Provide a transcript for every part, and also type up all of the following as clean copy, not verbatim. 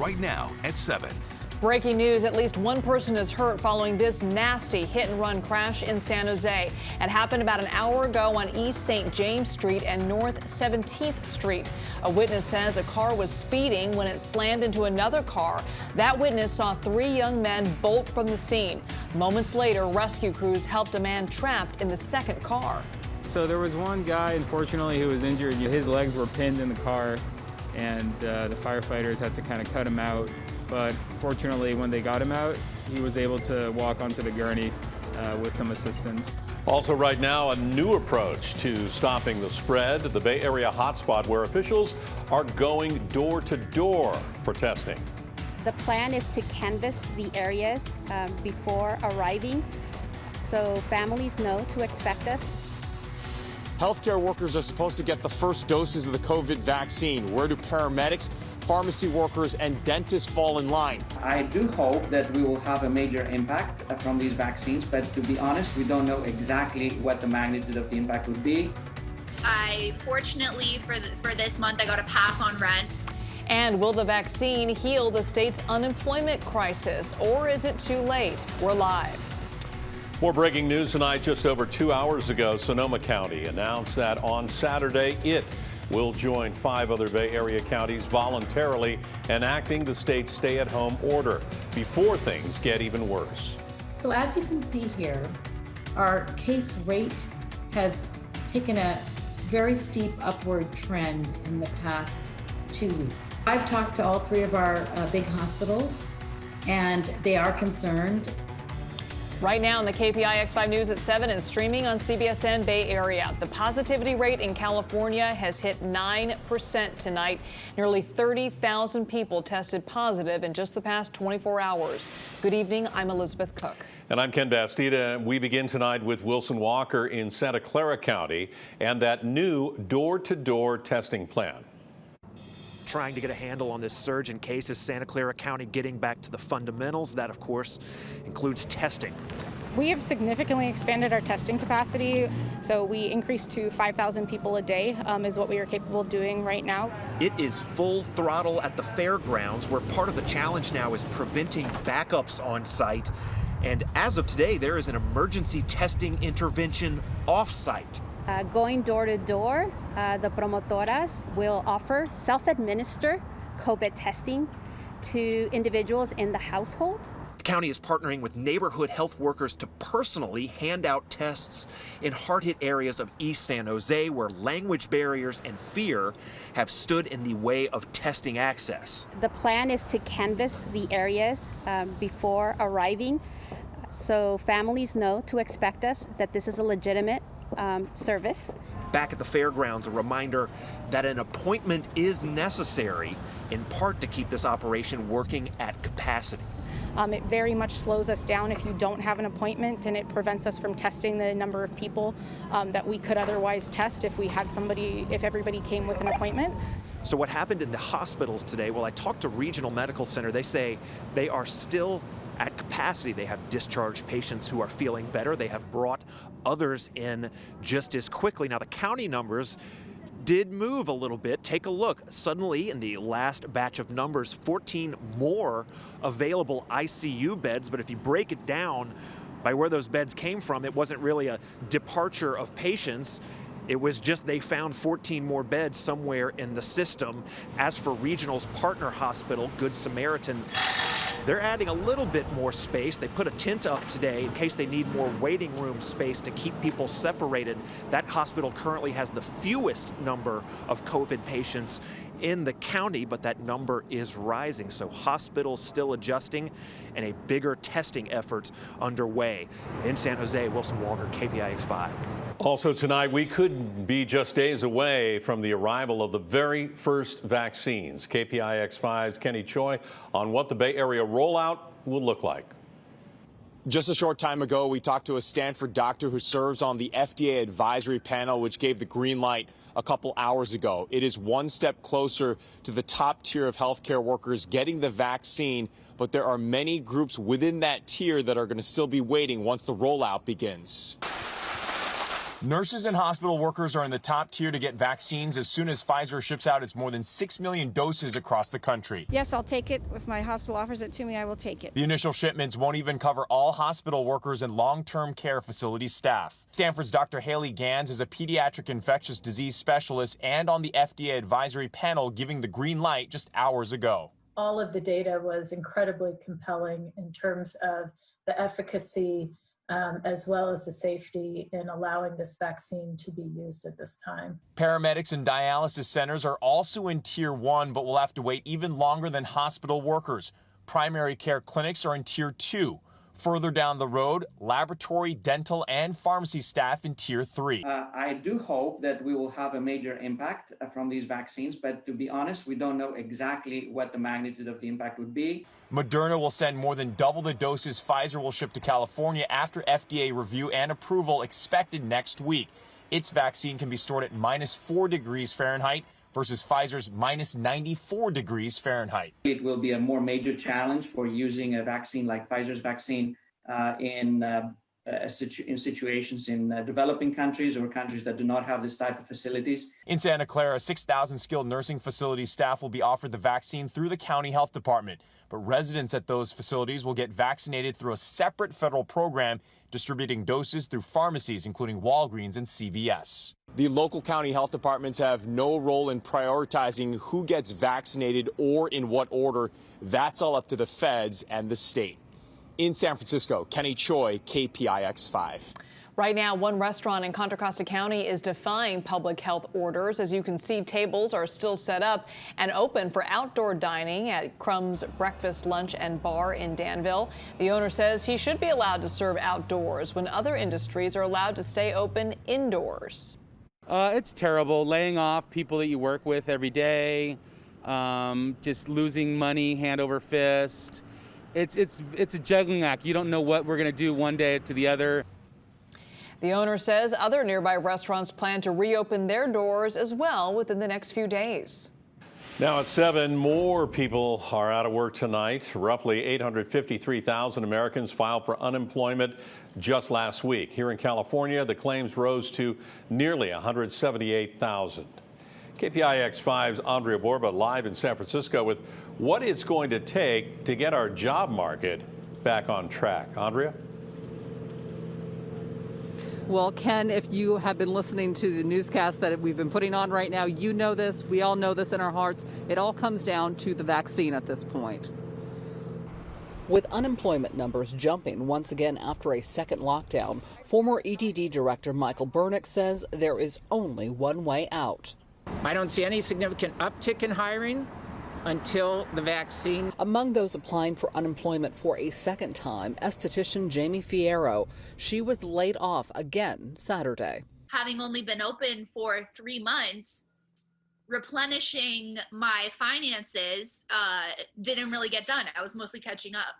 right now at 7. Breaking news, at least one person is hurt following this nasty hit-and-run crash in San Jose. It happened about an hour ago on East St. James Street and North 17th Street. A witness says a car was speeding when it slammed into another car. That witness saw 3 young men bolt from the scene. Moments later, rescue crews helped a man trapped in the second car. So there was one guy, unfortunately, who was injured. His legs were pinned in the car, and the firefighters had to kind of cut him out. But fortunately, when they got him out, he was able to walk onto the gurney with some assistance. Also right now, a new approach to stopping the spread. The Bay Area hotspot where officials are going door to door for testing. The plan is to canvass the areas before arriving so families know to expect us. Healthcare workers are supposed to get the first doses of the COVID vaccine. Where do paramedics, pharmacy workers, and dentists fall in line? I do hope that we will have a major impact from these vaccines, but to be honest, we don't know exactly what the magnitude of the impact would be. Fortunately for this month, I got a pass on rent. And will the vaccine heal the state's unemployment crisis, or is it too late? We're live. More breaking news tonight. Just over 2 hours ago, Sonoma County announced that on Saturday it will join 5 other Bay Area counties voluntarily enacting the state's stay-at-home order before things get even worse. So as you can see here, our case rate has taken a very steep upward trend in the past 2 weeks. I've talked to all 3 of our big hospitals, and they are concerned. Right now on the KPIX 5 News at 7 and streaming on CBS Bay Area. The positivity rate in California has hit 9% tonight. Nearly 30,000 people tested positive in just the past 24 hours. Good evening, I'm Elizabeth Cook. And I'm Ken Bastida. We begin tonight with Wilson Walker in Santa Clara County and that new door-to-door testing plan. Trying to get a handle on this surge in cases, Santa Clara County getting back to the fundamentals. That, of course, includes testing. We have significantly expanded our testing capacity, so we increased to 5,000 people a day is what we are capable of doing right now. It is full throttle at the fairgrounds, where part of the challenge now is preventing backups on site. And as of today, there is an emergency testing intervention off-site. Going door to door, the promotoras will offer self-administered COVID testing to individuals in the household. The county is partnering with neighborhood health workers to personally hand out tests in hard-hit areas of East San Jose, where language barriers and fear have stood in the way of testing access. The plan is to canvass the areas before arriving so families know to expect us, that this is a legitimate service. Back at the fairgrounds, a reminder that an appointment is necessary, in part to keep this operation working at capacity. It very much slows us down if you don't have an appointment, and it prevents us from testing the number of people that we could otherwise test if everybody came with an appointment. So what happened in the hospitals today? Well, I talked to Regional Medical Center. They say they are still at capacity. They have discharged patients who are feeling better. They have brought others in just as quickly. Now, the county numbers did move a little bit. Take a look. Suddenly, in the last batch of numbers, 14 more available ICU beds. But if you break it down by where those beds came from, it wasn't really a departure of patients. It was just they found 14 more beds somewhere in the system. As for Regional's partner hospital, Good Samaritan, they're adding a little bit more space. They put a tent up today in case they need more waiting room space to keep people separated. That hospital currently has the fewest number of COVID patients in the county, but that number is rising. So hospitals still adjusting and a bigger testing effort underway. In San Jose, Wilson Walker, KPIX 5. Also tonight, we could be just days away from the arrival of the very first vaccines. KPIX 5's Kenny Choi on what the Bay Area rollout will look like. Just a short time ago, we talked to a Stanford doctor who serves on the FDA advisory panel, which gave the green light a couple hours ago. It is one step closer to the top tier of healthcare workers getting the vaccine, but there are many groups within that tier that are going to still be waiting once the rollout begins. Nurses and hospital workers are in the top tier to get vaccines as soon as Pfizer ships out its more than 6 million doses across the country. Yes, I'll take it. If my hospital offers it to me, I will take it. The initial shipments won't even cover all hospital workers and long-term care facility staff. Stanford's Dr. Haley Gans is a pediatric infectious disease specialist and on the FDA advisory panel giving the green light just hours ago. All of the data was incredibly compelling in terms of the efficacy as well as the safety in allowing this vaccine to be used at this time. Paramedics and dialysis centers are also in Tier 1, but will have to wait even longer than hospital workers. Primary care clinics are in Tier 2. Further down the road, laboratory, dental, and pharmacy staff in Tier 3. I do hope that we will have a major impact from these vaccines, but to be honest, we don't know exactly what the magnitude of the impact would be. Moderna will send more than double the doses Pfizer will ship to California after FDA review and approval expected next week. Its vaccine can be stored at -4 degrees Fahrenheit versus Pfizer's -94 degrees Fahrenheit. It will be a more major challenge for using a vaccine like Pfizer's vaccine in situations in developing countries or countries that do not have this type of facilities. In Santa Clara, 6,000 skilled nursing facility staff will be offered the vaccine through the county health department. But residents at those facilities will get vaccinated through a separate federal program distributing doses through pharmacies, including Walgreens and CVS. The local county health departments have no role in prioritizing who gets vaccinated or in what order. That's all up to the feds and the state. In San Francisco, Kenny Choi, KPIX 5. Right now, one restaurant in Contra Costa County is defying public health orders. As you can see, tables are still set up and open for outdoor dining at Crumb's Breakfast, Lunch and Bar in Danville. The owner says he should be allowed to serve outdoors when other industries are allowed to stay open indoors. It's terrible, laying off people that you work with every day, just losing money hand over fist. It's a juggling act. You don't know what we're going to do one day to the other. The owner says other nearby restaurants plan to reopen their doors as well within the next few days. Now at 7, more people are out of work tonight. Roughly 853,000 Americans filed for unemployment just last week. Here in California, the claims rose to nearly 178,000. KPIX 5's Andrea Borba live in San Francisco with what it's going to take to get our job market back on track. Andrea? Well, Ken, if you have been listening to the newscast that we've been putting on right now, you know this. We all know this in our hearts. It all comes down to the vaccine at this point. With unemployment numbers jumping once again after a second lockdown, former EDD Director Michael Bernick says there is only one way out. I don't see any significant uptick in hiring until the vaccine. Among those applying for unemployment for a second time, esthetician Jamie Fierro. She was laid off again Saturday. Having only been open for 3 months, replenishing my finances didn't really get done. I was mostly catching up.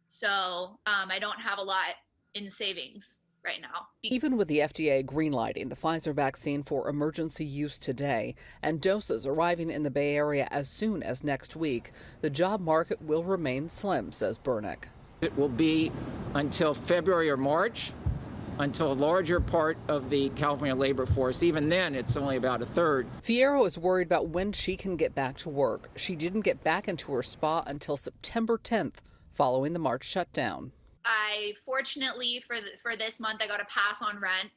So I don't have a lot in savings right now. Even with the FDA greenlighting the Pfizer vaccine for emergency use today and doses arriving in the Bay Area as soon as next week, the job market will remain slim, says Bernick. It will be until February or March, until a larger part of the California labor force. Even then, it's only about a third. Fierro is worried about when she can get back to work. She didn't get back into her spa until September 10th, following the March shutdown. I fortunately for this month I got a pass on rent,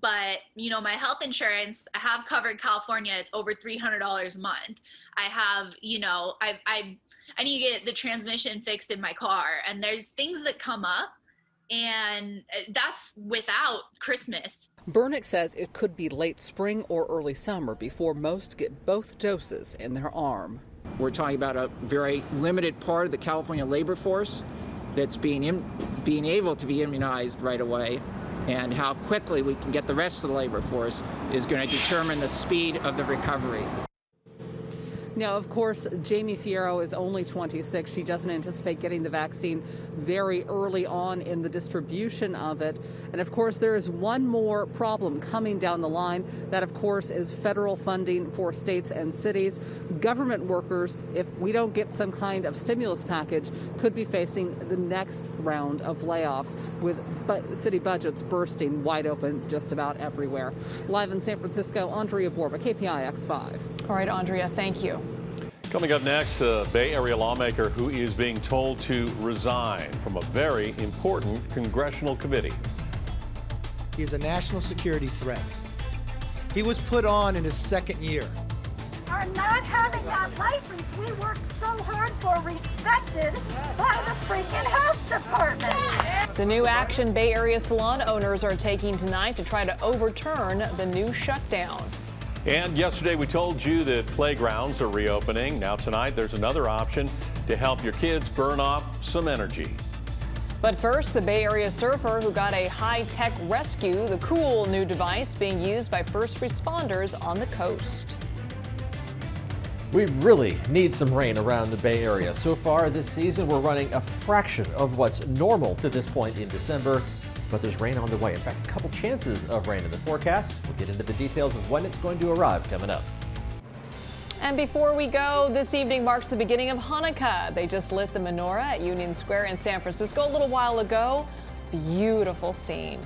but you know my health insurance, I have covered California. It's over $300 a month. I have I need to get the transmission fixed in my car, and there's things that come up, and that's without Christmas. Bernick says it could be late spring or early summer before most get both doses in their arm. We're talking about a very limited part of the California labor force that's being able to be immunized right away, and how quickly we can get the rest of the labor force is going to determine the speed of the recovery. Now, of course, Jamie Fierro is only 26. She doesn't anticipate getting the vaccine very early on in the distribution of it. And of course, there is one more problem coming down the line. That, of course, is federal funding for states and cities. Government workers, if we don't get some kind of stimulus package, could be facing the next round of layoffs, with city budgets bursting wide open just about everywhere. Live in San Francisco, Andrea Borba, KPIX 5. All right, Andrea, thank you. Coming up next, a Bay Area lawmaker who is being told to resign from a very important congressional committee. He is a national security threat. He was put on in his second year. Are not having that license we worked so hard for respected by the freaking health department. The new action Bay Area salon owners are taking tonight to try to overturn the new shutdown. And yesterday we told you that playgrounds are reopening. Now tonight there's another option to help your kids burn off some energy. But first, the Bay Area surfer who got a high-tech rescue, the cool new device being used by first responders on the coast. We really need some rain around the Bay Area. So far this season, we're running a fraction of what's normal to this point in December. But there's rain on the way. In fact, a couple chances of rain in the forecast. We'll get into the details of when it's going to arrive coming up. And before we go, this evening marks the beginning of Hanukkah. They just lit the menorah at Union Square in San Francisco a little while ago. Beautiful scene.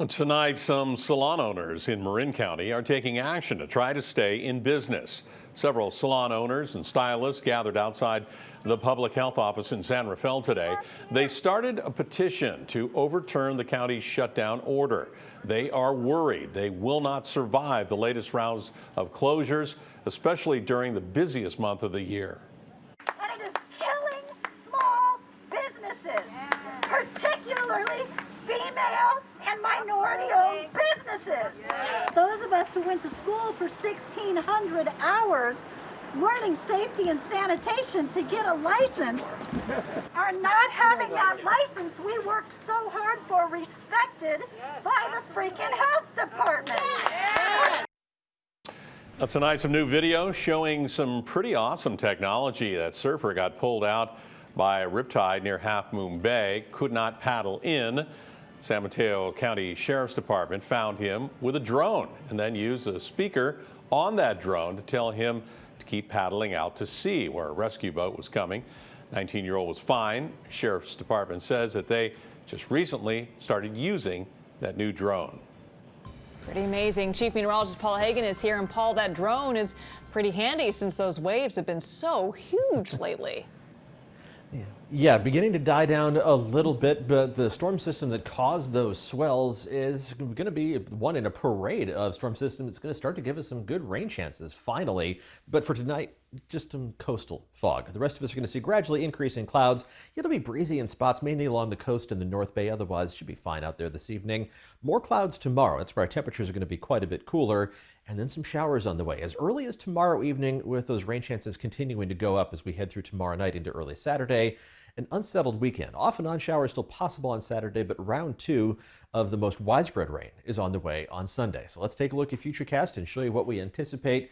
Tonight, some salon owners in Marin County are taking action to try to stay in business. Several salon owners and stylists gathered outside the public health office in San Rafael today. They started a petition to overturn the county's shutdown order. They are worried they will not survive the latest rounds of closures, especially during the busiest month of the year. And it is killing small businesses, particularly female and minority-owned businesses. Those of us who went to school for 1,600 hours learning safety and sanitation to get a license are not having that license we worked so hard for respected by the freaking health department. Now, tonight, some new video showing some pretty awesome technology. That surfer got pulled out by a riptide near Half Moon Bay, could not paddle in. San Mateo County Sheriff's Department found him with a drone and then used a speaker on that drone to tell him to keep paddling out to sea where a rescue boat was coming. 19-year-old was fine. Sheriff's Department says that they just recently started using that new drone. Pretty amazing. Chief Meteorologist Paul Hagan is here. And Paul, that drone is pretty handy since those waves have been so huge lately. Yeah, beginning to die down a little bit, but the storm system that caused those swells is going to be one in a parade of storm systems. It's going to start to give us some good rain chances, finally. But for tonight, just some coastal fog. The rest of us are going to see gradually increasing clouds. It'll be breezy in spots, mainly along the coast and the North Bay. Otherwise, should be fine out there this evening. More clouds tomorrow. That's where our temperatures are going to be quite a bit cooler. And then some showers on the way as early as tomorrow evening, with those rain chances continuing to go up as we head through tomorrow night into early Saturday. An unsettled weekend. Off and on showers still possible on Saturday, but round two of the most widespread rain is on the way on Sunday. So let's take a look at Futurecast and show you what we anticipate.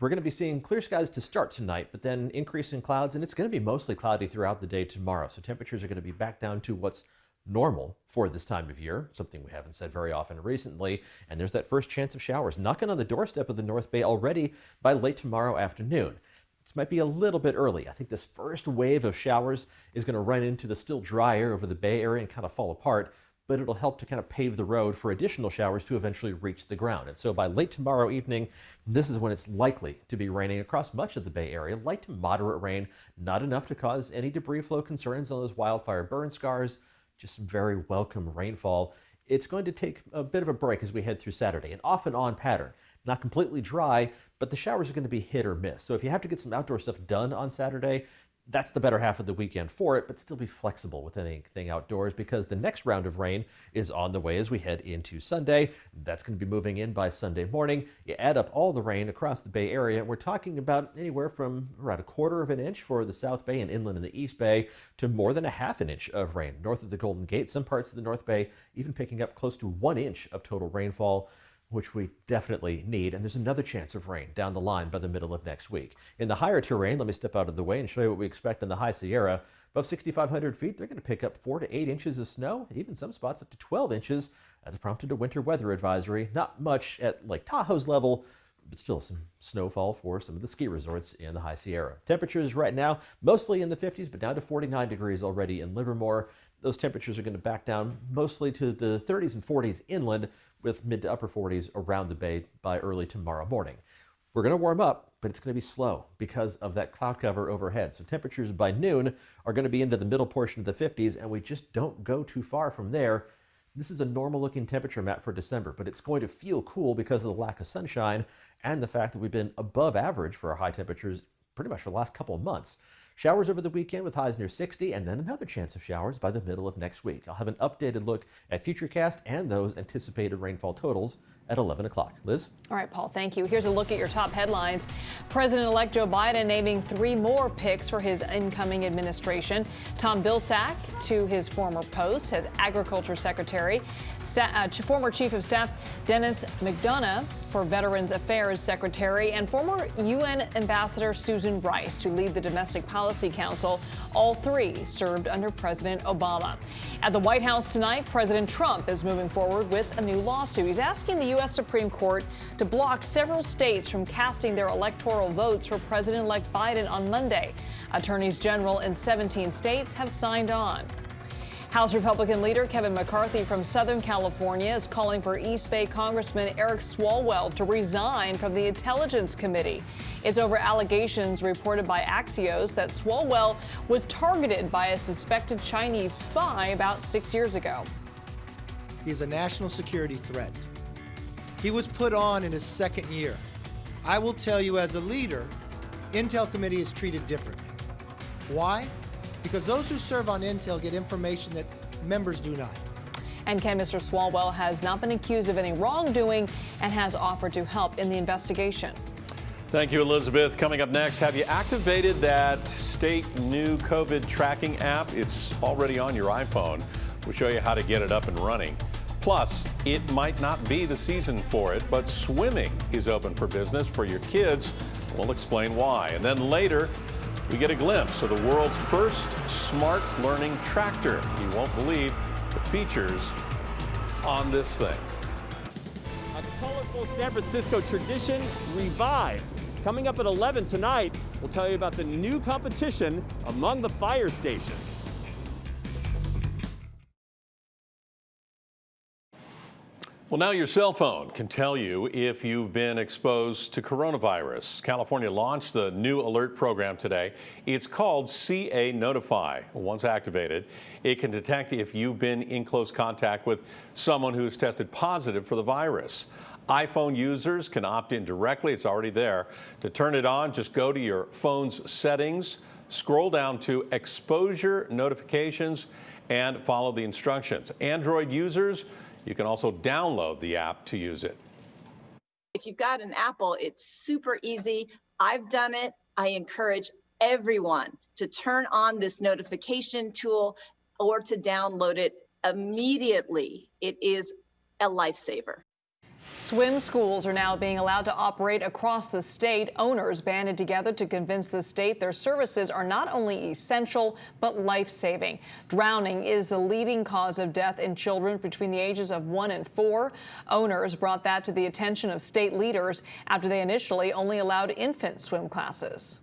We're going to be seeing clear skies to start tonight, but then increasing clouds, and it's going to be mostly cloudy throughout the day tomorrow. So temperatures are going to be back down to what's normal for this time of year, something we haven't said very often recently. And there's that first chance of showers knocking on the doorstep of the North Bay already by late tomorrow afternoon. This might be a little bit early. I think this first wave of showers is going to run into the still dry air over the Bay Area and kind of fall apart, but it'll help to kind of pave the road for additional showers to eventually reach the ground. And so by late tomorrow evening, this is when it's likely to be raining across much of the Bay Area. Light to moderate rain, not enough to cause any debris flow concerns on those wildfire burn scars, just some very welcome rainfall. It's going to take a bit of a break as we head through Saturday, an off and on pattern. Not completely dry, but the showers are going to be hit or miss. So if you have to get some outdoor stuff done on Saturday, That's the better half of the weekend for it, but still be flexible with anything outdoors because the next round of rain is on the way as we head into Sunday. That's going to be moving in by Sunday morning. You add up all the rain across the Bay Area, we're talking about anywhere from around 1/4 of an inch for the South Bay and inland in the East Bay to more than 1/2 inch of rain north of the Golden Gate. Some parts of the North Bay even picking up close to 1 inch of total rainfall, which we definitely need. And there's another chance of rain down the line by the middle of next week. In the higher terrain, let me step out of the way and show you what we expect in the High Sierra. Above 6,500 feet, they're going to pick up 4 to 8 inches of snow, even some spots up to 12 inches. That's prompted a winter weather advisory. Not much at Lake Tahoe's level, but still some snowfall for some of the ski resorts in the High Sierra. Temperatures right now, mostly in the 50s, but down to 49 degrees already in Livermore. Those temperatures are going to back down mostly to the 30s and 40s inland, with mid to upper 40s around the bay by early tomorrow morning. We're going to warm up, but it's going to be slow because of that cloud cover overhead. So temperatures by noon are going to be into the middle portion of the 50s, and we just don't go too far from there. This is a normal looking temperature map for December, but it's going to feel cool because of the lack of sunshine and the fact that we've been above average for our high temperatures pretty much for the last couple of months. Showers over the weekend with highs near 60, and then another chance of showers by the middle of next week. I'll have an updated look at Futurecast and those anticipated rainfall totals at 11 o'clock. Liz? All right, Paul, thank you. Here's a look at your top headlines. President-elect Joe Biden naming 3 more picks for his incoming administration. Tom Vilsack to his former post as Agriculture Secretary. Former Chief of Staff Dennis McDonough for Veterans Affairs Secretary, and former UN Ambassador Susan Rice to lead the Domestic Policy Council. All 3 served under President Obama. At the White House tonight, President Trump is moving forward with a new lawsuit. He's asking the U.S. Supreme Court to block several states from casting their electoral votes for President-elect Biden on Monday. Attorneys general in 17 states have signed on. House Republican leader Kevin McCarthy from Southern California is calling for East Bay Congressman Eric Swalwell to resign from the Intelligence Committee. It's over allegations reported by Axios that Swalwell was targeted by a suspected Chinese spy about 6 years ago. He's a national security threat. He was put on in his 2nd year. I will tell you, as a leader, Intel Committee is treated differently. Why? Because those who serve on Intel get information that members do not. And Ken, Mr. Swalwell has not been accused of any wrongdoing and has offered to help in the investigation. Thank you, Elizabeth. Coming up next, have you activated that state new COVID tracking app? It's already on your iPhone. We'll show you how to get it up and running. Plus, it might not be the season for it, but swimming is open for business for your kids. We'll explain why. And then later, we get a glimpse of the world's first smart learning tractor. You won't believe the features on this thing. A colorful San Francisco tradition revived. Coming up at 11 tonight, we'll tell you about the new competition among the fire stations. Well, now your cell phone can tell you if you've been exposed to coronavirus. California launched the new alert program today. It's called CA Notify. Once activated, it can detect if you've been in close contact with someone who has tested positive for the virus. iPhone users can opt in directly. It's already there. To turn it on, just go to your phone's settings, scroll down to exposure notifications, and follow the instructions. Android users, you can also download the app to use it. If you've got an Apple, it's super easy. I've done it. I encourage everyone to turn on this notification tool or to download it immediately. It is a lifesaver. Swim schools are now being allowed to operate across the state. Owners banded together to convince the state their services are not only essential, but life-saving. Drowning is the leading cause of death in children between the ages of 1 and 4. Owners brought that to the attention of state leaders after they initially only allowed infant swim classes.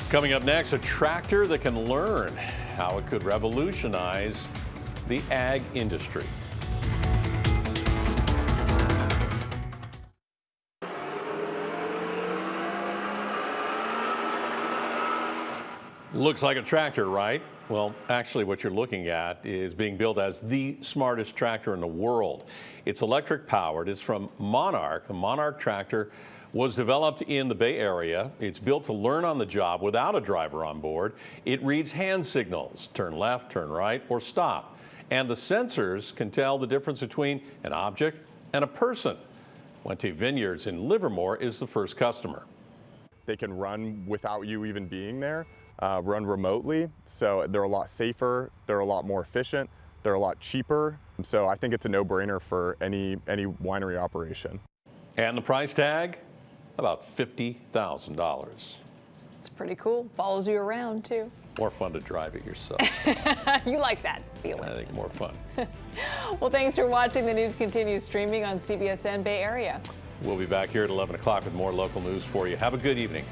Coming up next, a tractor that can learn how it could revolutionize the ag industry. Looks like a tractor, right? Well, actually what you're looking at is being built as the smartest tractor in the world. It's electric powered. It's from Monarch. The Monarch tractor was developed in the Bay Area. It's built to learn on the job without a driver on board. It reads hand signals, turn left, turn right, or stop. And the sensors can tell the difference between an object and a person. Wente Vineyards in Livermore is the first customer. They can run without you even being there, run remotely, so they're a lot safer, they're a lot more efficient, they're a lot cheaper, so I think it's a no-brainer for any winery operation. And the price tag? About $50,000. It's pretty cool. Follows you around, too. More fun to drive it yourself. You like that feeling. I think more fun. Well, thanks for watching. The news continues streaming on CBS and Bay Area. We'll be back here at 11 o'clock with more local news for you. Have a good evening.